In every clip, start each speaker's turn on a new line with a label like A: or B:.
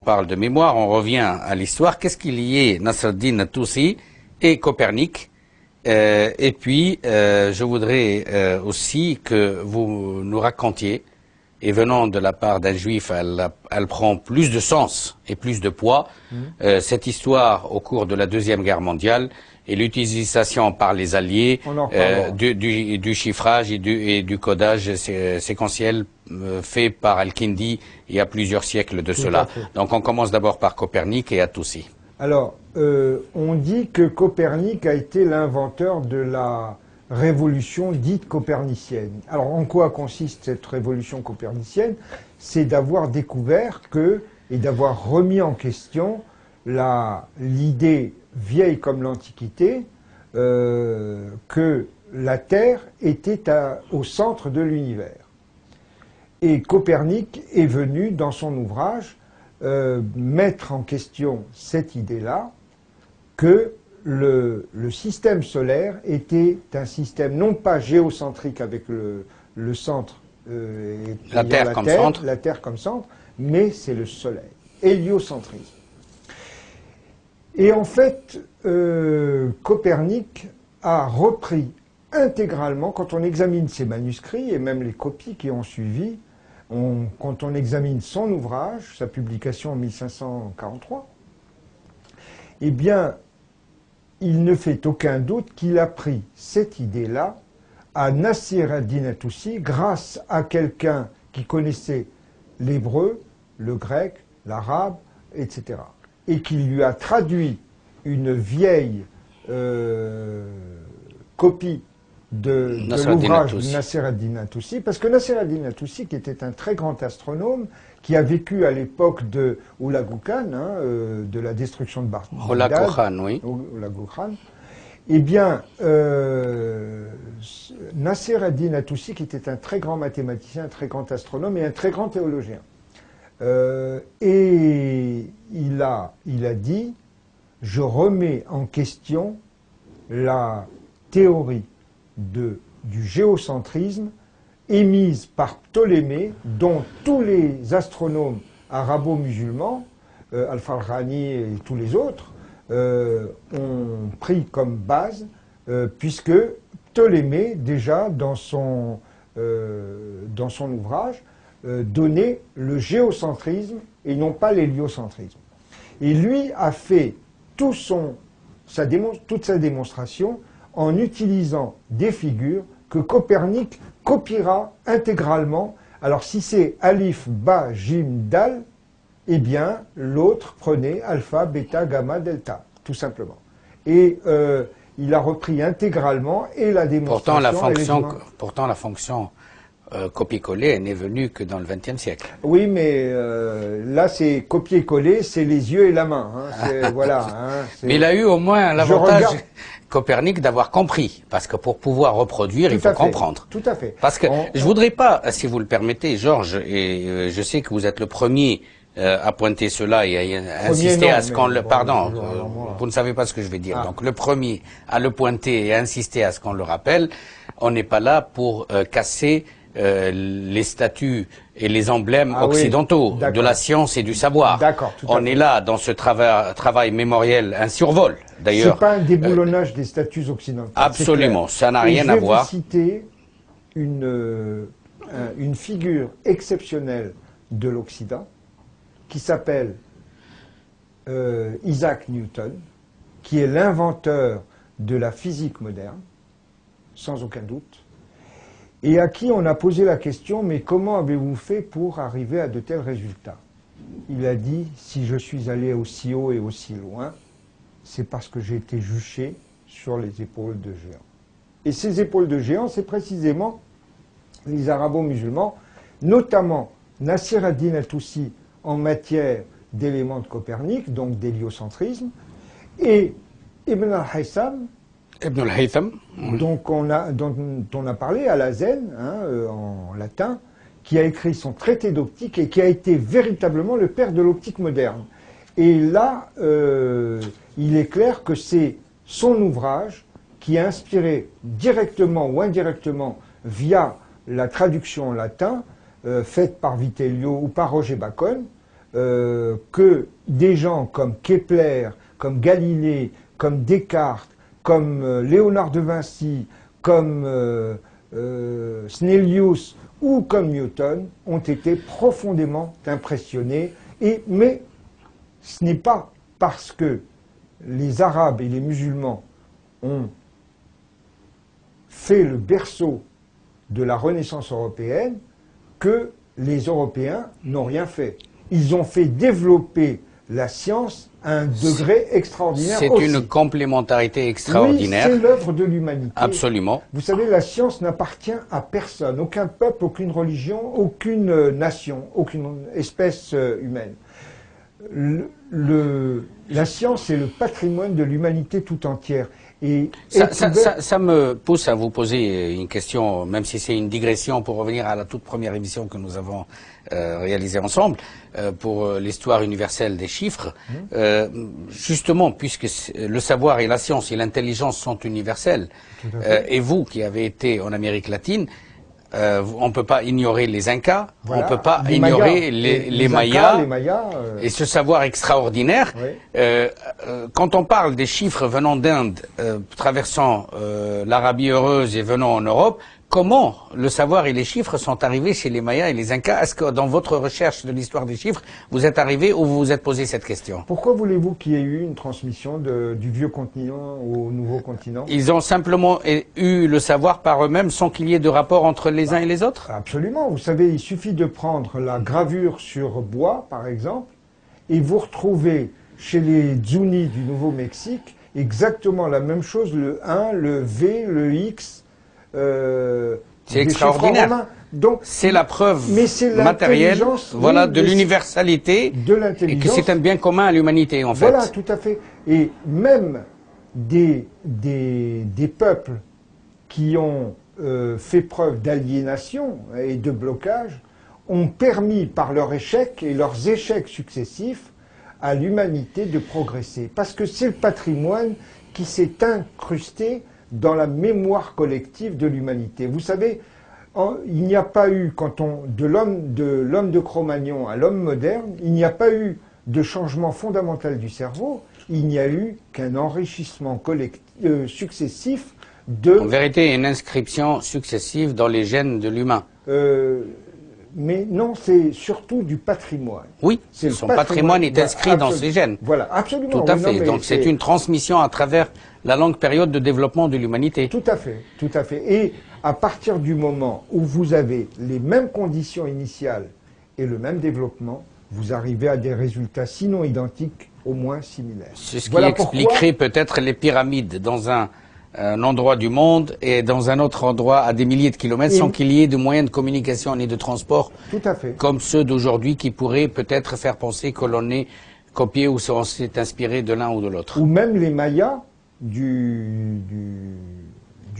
A: parle de mémoire, on revient à l'histoire. Qu'est-ce qu'il y ait Nasreddin Toussi et Copernic et puis, je voudrais aussi que vous nous racontiez, et venant de la part d'un juif, elle prend plus de sens et plus de poids, cette histoire au cours de la Deuxième Guerre mondiale et l'utilisation par les Alliés du chiffrage et du codage séquentiel fait par Al-Kindi il y a plusieurs siècles de cela. Donc on commence d'abord par Copernic et à Toussi.
B: Alors, on dit que Copernic a été l'inventeur de la révolution dite copernicienne. Alors, en quoi consiste cette révolution copernicienne? C'est d'avoir découvert que, et d'avoir remis en question l'idée vieille comme l'Antiquité, que la Terre était au centre de l'univers. Et Copernic est venu, dans son ouvrage, mettre en question cette idée-là, que le système solaire était un système non pas géocentrique avec le centre,
A: la Terre
B: comme centre, mais c'est le Soleil, héliocentrisme. Et en fait, Copernic a repris intégralement, quand on examine ses manuscrits et même les copies qui ont suivi, quand on examine son ouvrage, sa publication en 1543, eh bien, il ne fait aucun doute qu'il a pris cette idée-là à Nasir ad-Din Toussi grâce à quelqu'un qui connaissait l'hébreu, le grec, l'arabe, etc. Et qui lui a traduit une vieille copie de l'ouvrage de Nasir ad-Din Toussi, parce que Nasir ad-Din Toussi, qui était un très grand astronome, qui a vécu à l'époque de Hulagu Khan, de la destruction de Bagdad,
A: Hulagu Khan, oui.
B: Hulagu Khan, eh bien, Nasir ad-Din Toussi, qui était un très grand mathématicien, un très grand astronome et un très grand théologien, et il a dit, je remets en question la théorie du géocentrisme émise par Ptolémée, dont tous les astronomes arabo-musulmans, Al-Farghani et tous les autres, ont pris comme base, puisque Ptolémée, déjà dans son ouvrage, donnait le géocentrisme et non pas l'héliocentrisme. Et lui a fait toute sa démonstration en utilisant des figures que Copernic copiera intégralement. Alors si c'est Alif, Ba, Jim, Dal, eh bien l'autre prenait Alpha, Beta, Gamma, Delta, tout simplement. Et il a repris intégralement et la démonstration...
A: Pourtant la fonction copier-coller n'est venue que dans le XXe siècle.
B: Oui, mais là c'est copier-coller, c'est les yeux et la main. Voilà,
A: mais il a eu au moins l'avantage... Copernic d'avoir compris, parce que pour pouvoir reproduire, il faut comprendre.
B: Tout à fait.
A: Parce que je voudrais pas, si vous le permettez, Georges, et je sais que vous êtes le premier à pointer cela et à insister à ce qu'on le... Pardon, vous ne savez pas ce que je vais dire. Donc le premier à le pointer et à insister à ce qu'on le rappelle, on n'est pas là pour casser les statuts et les emblèmes occidentaux de la science et du savoir. On est là dans ce travail mémoriel, un survol d'ailleurs.
B: C'est pas un déboulonnage des statuts occidentaux.
A: Absolument, ça n'a rien à voir.
B: Je vais vous citer une figure exceptionnelle de l'Occident qui s'appelle Isaac Newton, qui est l'inventeur de la physique moderne, sans aucun doute, et à qui on a posé la question, mais comment avez-vous fait pour arriver à de tels résultats? Il a dit, si je suis allé aussi haut et aussi loin, c'est parce que j'ai été juché sur les épaules de géants. Et ces épaules de géants, c'est précisément les arabo-musulmans, notamment Nasir ad-Din Toussi en matière d'éléments de Copernic, donc d'héliocentrisme, et Ibn al-Haytham, dont on a parlé à la Zen, en latin, qui a écrit son traité d'optique et qui a été véritablement le père de l'optique moderne. Et là, il est clair que c'est son ouvrage qui a inspiré directement ou indirectement via la traduction en latin faite par Vitellio ou par Roger Bacon, que des gens comme Kepler, comme Galilée, comme Descartes, comme Léonard de Vinci, comme Snellius ou comme Newton ont été profondément impressionnés. Mais ce n'est pas parce que les Arabes et les musulmans ont fait le berceau de la Renaissance européenne que les Européens n'ont rien fait. Ils ont fait développer la science à un degré extraordinaire.
A: C'est une complémentarité extraordinaire.
B: Oui, c'est l'œuvre de l'humanité.
A: Absolument.
B: Vous savez, la science n'appartient à personne, aucun peuple, aucune religion, aucune nation, aucune espèce humaine. La science est le patrimoine de l'humanité tout entière. Et
A: ça me pousse à vous poser une question, même si c'est une digression pour revenir à la toute première émission que nous avons réalisée ensemble, pour l'histoire universelle des chiffres. Justement, puisque le savoir et la science et l'intelligence sont universels, et vous qui avez été en Amérique latine, on ne peut pas ignorer les Incas, voilà, on ne peut pas ignorer les Mayas, et ce savoir extraordinaire. Oui. Quand on parle des chiffres venant d'Inde, traversant l'Arabie heureuse et venant en Europe, comment le savoir et les chiffres sont arrivés chez les Mayas et les Incas? Est-ce que dans votre recherche de l'histoire des chiffres, vous êtes arrivé ou vous vous êtes posé cette question?
B: Pourquoi voulez-vous qu'il y ait eu une transmission du vieux continent au nouveau continent?
A: Ils ont simplement eu le savoir par eux-mêmes sans qu'il y ait de rapport entre les uns et les autres?
B: Absolument. Vous savez, il suffit de prendre la gravure sur bois, par exemple, et vous retrouvez chez les Zuni du Nouveau-Mexique exactement la même chose, le 1, le V, le X.
A: C'est extraordinaire. C'est la preuve matérielle, voilà, de l'universalité, et que c'est un bien commun à l'humanité, en fait.
B: Voilà, tout à fait. Et même des peuples qui ont fait preuve d'aliénation et de blocage ont permis, par leurs échecs et leurs échecs successifs, à l'humanité de progresser. Parce que c'est le patrimoine qui s'est incrusté dans la mémoire collective de l'humanité. Vous savez, il n'y a pas eu, de l'homme de Cro-Magnon à l'homme moderne, il n'y a pas eu de changement fondamental du cerveau, il n'y a eu qu'un enrichissement successif
A: En vérité, une inscription successive dans les gènes de l'humain.
B: Mais non, c'est surtout du patrimoine.
A: Oui, son patrimoine est inscrit dans ses gènes.
B: Voilà, absolument.
A: Tout à fait. Donc c'est une transmission à travers la longue période de développement de l'humanité.
B: Tout à fait, tout à fait. Et à partir du moment où vous avez les mêmes conditions initiales et le même développement, vous arrivez à des résultats sinon identiques, au moins similaires.
A: C'est ce qui expliquerait peut-être les pyramides dans un endroit du monde et dans un autre endroit à des milliers de kilomètres sans qu'il y ait de moyens de communication ni de transport comme ceux d'aujourd'hui qui pourraient peut-être faire penser que l'on est copié ou on s'est inspiré de l'un ou de l'autre.
B: Ou même les Mayas du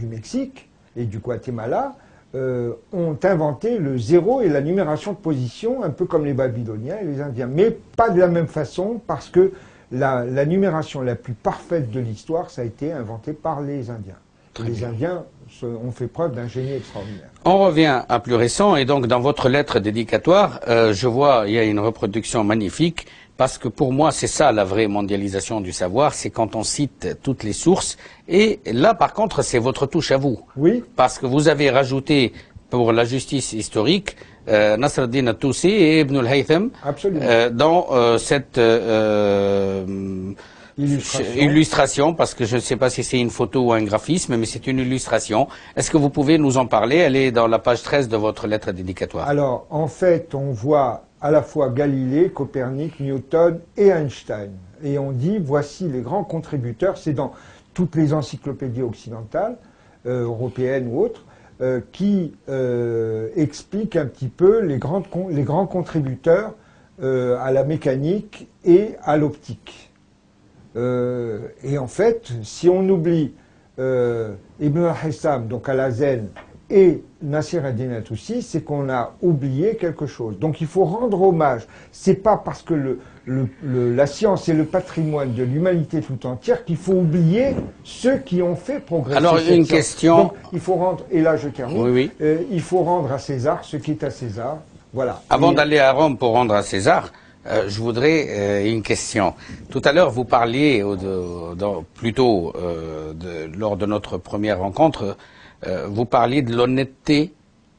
B: Mexique et du Guatemala ont inventé le zéro et la numération de position, un peu comme les Babyloniens et les Indiens, mais pas de la même façon parce que la numération la plus parfaite de l'histoire, ça a été inventé par les Indiens. Les Indiens ont fait preuve d'un génie extraordinaire.
A: On revient à plus récent, et donc dans votre lettre dédicatoire, je vois, il y a une reproduction magnifique, parce que pour moi, c'est ça la vraie mondialisation du savoir, c'est quand on cite toutes les sources, et là, par contre, c'est votre touche à vous.
B: Oui.
A: Parce que vous avez rajouté, pour la justice historique, Nasr ad-Din at-Tusi et Ibn al-Haytham dans cette illustration, parce que je ne sais pas si c'est une photo ou un graphisme, mais c'est une illustration. Est-ce que vous pouvez nous en parler? Elle est dans la page 13 de votre lettre dédicatoire.
B: Alors, en fait, on voit à la fois Galilée, Copernic, Newton et Einstein. Et on dit, voici les grands contributeurs, c'est dans toutes les encyclopédies occidentales, européennes ou autres, qui explique un petit peu les grands contributeurs à la mécanique et à l'optique. Et en fait, si on oublie Ibn al-Haytham, donc Al-Hazen, et Nasr ad-Din at-Tusi, c'est qu'on a oublié quelque chose. Donc il faut rendre hommage. C'est pas parce que la science est le patrimoine de l'humanité tout entière qu'il faut oublier ceux qui ont fait progresser.
A: Alors une question.
B: Donc il faut rendre, et là je termine,
A: oui, oui.
B: Il faut rendre à César ce qui est à César. Voilà.
A: Avant d'aller à Rome pour rendre à César, Je voudrais une question. Tout à l'heure, vous parliez, plutôt lors de notre première rencontre, vous parliez de l'honnêteté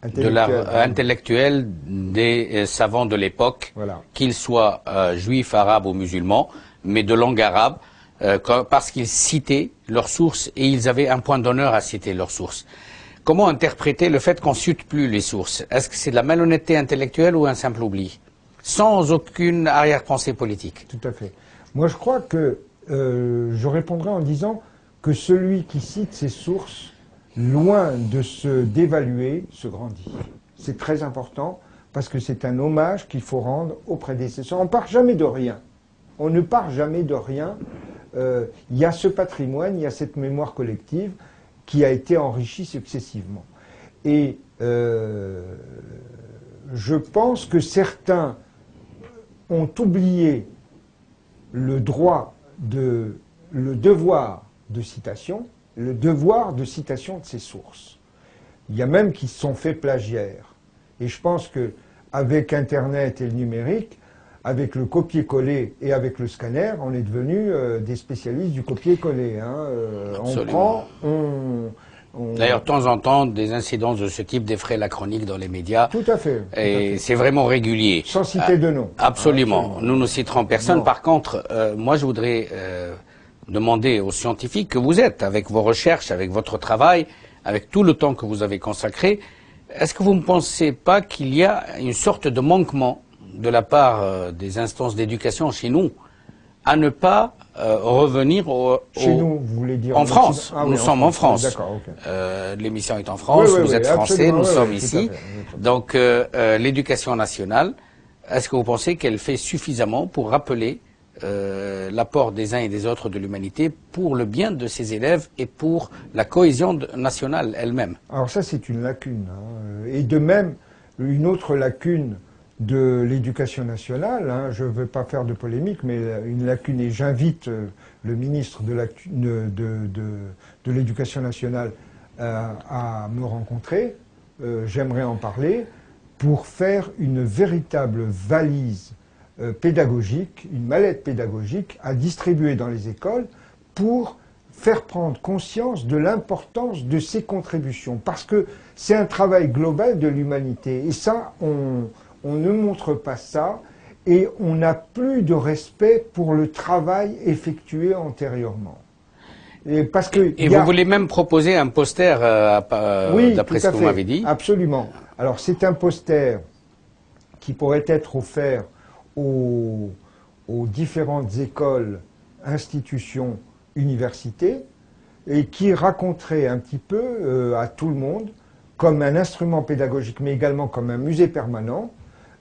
A: intellectuelle des savants de l'époque,
B: voilà,
A: qu'ils soient juifs, arabes ou musulmans, mais de langue arabe, parce qu'ils citaient leurs sources et ils avaient un point d'honneur à citer leurs sources. Comment interpréter le fait qu'on ne cite plus les sources? Est-ce que c'est de la malhonnêteté intellectuelle ou un simple oubli? Sans aucune arrière-pensée politique.
B: Tout à fait. Moi, je crois que je répondrai en disant que celui qui cite ses sources, loin de se dévaluer, se grandit. C'est très important parce que c'est un hommage qu'il faut rendre aux prédécesseurs. On ne part jamais de rien. On ne part jamais de rien. Il y a ce patrimoine, il y a cette mémoire collective qui a été enrichie successivement. Et je pense que certains ont oublié le devoir de citation de ses sources. Il y a même qui se sont fait plagiaires. Et je pense que avec Internet et le numérique, avec le copier-coller et avec le scanner, on est devenus des spécialistes du copier-coller. Hein.
A: D'ailleurs, de temps en temps, des incidences de ce type défraient la chronique dans les médias.
B: Tout à fait.
A: Et c'est vraiment régulier.
B: Sans citer de nom.
A: Absolument. Nous ne citerons personne. Non. Par contre, moi, je voudrais demander aux scientifiques que vous êtes, avec vos recherches, avec votre travail, avec tout le temps que vous avez consacré, est-ce que vous ne pensez pas qu'il y a une sorte de manquement de la part des instances d'éducation chez nous à ne pas revenir
B: chez nous, vous voulez dire
A: en France. Nous sommes en France.
B: D'accord, ok.
A: L'émission est en France, vous êtes français, nous sommes ici. Donc l'éducation nationale, est-ce que vous pensez qu'elle fait suffisamment pour rappeler l'apport des uns et des autres de l'humanité pour le bien de ses élèves et pour la cohésion nationale elle-même?
B: Alors ça, c'est une lacune. Hein. Et de même, une autre lacune de l'éducation nationale, hein, je ne veux pas faire de polémique, mais une lacune, et j'invite le ministre de l'éducation nationale à me rencontrer, j'aimerais en parler, pour faire une véritable valise pédagogique, une mallette pédagogique à distribuer dans les écoles pour faire prendre conscience de l'importance de ces contributions. Parce que c'est un travail global de l'humanité. Et ça, on ne montre pas ça et on n'a plus de respect pour le travail effectué antérieurement.
A: Et vous voulez même proposer un poster,
B: oui,
A: d'après ce que vous m'avez dit?
B: Absolument. Alors c'est un poster qui pourrait être offert aux différentes écoles, institutions, universités, et qui raconterait un petit peu à tout le monde, comme un instrument pédagogique, mais également comme un musée permanent,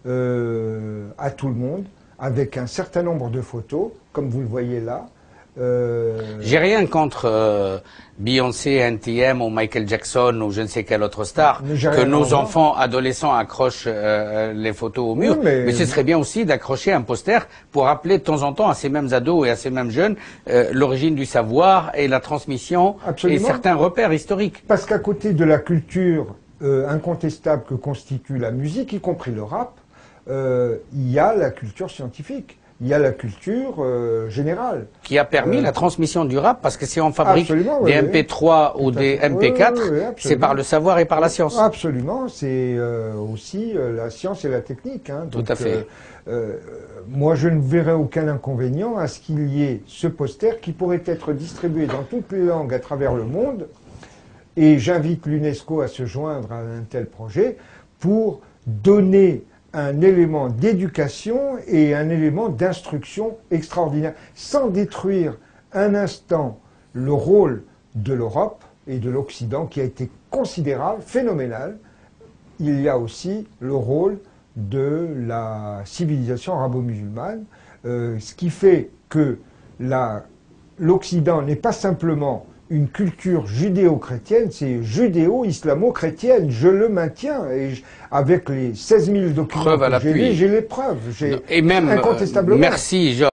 B: à tout le monde, avec un certain nombre de photos, comme vous le voyez là.
A: J'ai rien contre Beyoncé, NTM ou Michael Jackson ou je ne sais quelle autre star, que nos enfants adolescents accrochent les photos au mur, oui, mais ce serait bien aussi d'accrocher un poster pour rappeler de temps en temps à ces mêmes ados et à ces mêmes jeunes l'origine du savoir et la transmission. Absolument. Et certains repères historiques.
B: Parce qu'à côté de la culture incontestable que constitue la musique, y compris le rap, il y a la culture scientifique. Il y a la culture générale.
A: Qui a permis la transmission du rap, parce que si on fabrique des MP3 ou des MP4, c'est par le savoir et par la science.
B: Absolument, c'est aussi la science et la technique. Hein.
A: Donc, tout à fait.
B: Moi, je ne verrais aucun inconvénient à ce qu'il y ait ce poster qui pourrait être distribué dans toutes les langues à travers le monde. Et j'invite l'UNESCO à se joindre à un tel projet pour donner un élément d'éducation et un élément d'instruction extraordinaire, sans détruire un instant le rôle de l'Europe et de l'Occident qui a été considérable, phénoménal. Il y a aussi le rôle de la civilisation arabo-musulmane, ce qui fait que l'Occident n'est pas simplement une culture judéo-chrétienne, c'est judéo-islamo-chrétienne, je le maintiens, et avec les 16 000 documents que j'ai lus, j'ai les preuves,
A: et même,
B: incontestablement.
A: Merci, Georges.